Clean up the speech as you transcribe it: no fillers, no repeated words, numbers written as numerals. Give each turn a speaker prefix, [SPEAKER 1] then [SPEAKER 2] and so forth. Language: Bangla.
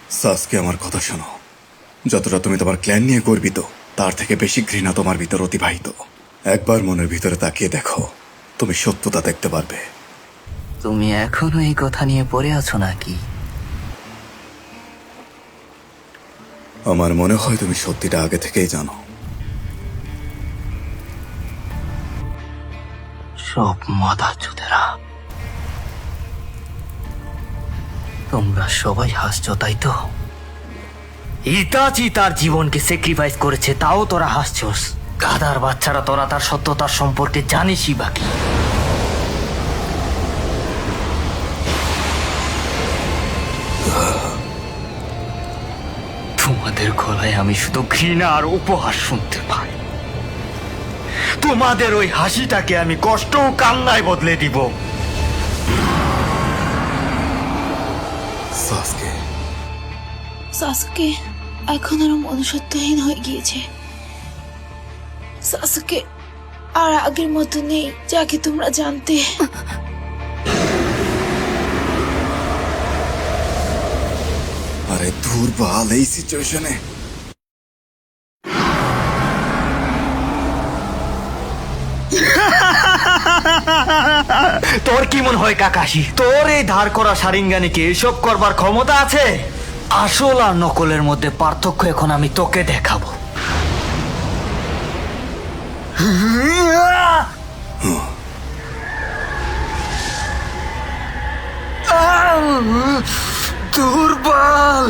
[SPEAKER 1] সাসকে আমার কথা শোনো। যতটা তুমি তোমার ক্ল্যান নিয়ে গর্বিত, তার থেকে বেশি ঘৃণা তোমার ভিতর অতিবাহিত। একবার মনের ভিতরে তাকিয়ে দেখো, তুমি সত্যতা দেখতে পারবে।
[SPEAKER 2] তুমি এখনো এই কথা নিয়ে পড়ে আছো নাকি?
[SPEAKER 1] আমার মনে হয় তুমি সত্যিটা আগে থেকেই জানো।
[SPEAKER 2] সব মাদারচোদেরা, তোমরা সবাই হাসছো তাই তো? ইতাচি তার জীবনকে স্যাক্রিফাইস করেছে, তাও তোরা হাসছোস। গাধার বাচ্চারা, তোরা তার সত্যতার সম্পর্কে জানিসই বাকি। তোমাদের গলায় আমি শুধু ঘৃণা আর উপহাস শুনতে পাই। তোমাদের ওই হাসিটাকে আমি কষ্ট ও কান্নায় বদলে দিব।
[SPEAKER 1] সাসকে,
[SPEAKER 3] সাসুকে এখন আরো মনুষ্যত্বহীন হয়ে গিয়েছে। সাসুকে আর আগের মতো নেই, যাকে তোমরা জানতে।
[SPEAKER 1] আরে দুর্বল এই সিচুয়েশনে।
[SPEAKER 2] তোর কি মনে হয় কাকাশি, তোর এই ধার করা সারিঙ্গানিকে এসব করবার ক্ষমতা আছে? আসল আর নকলের মধ্যে পার্থক্য এখন আমি তোকে দেখাবো। দুর্বল।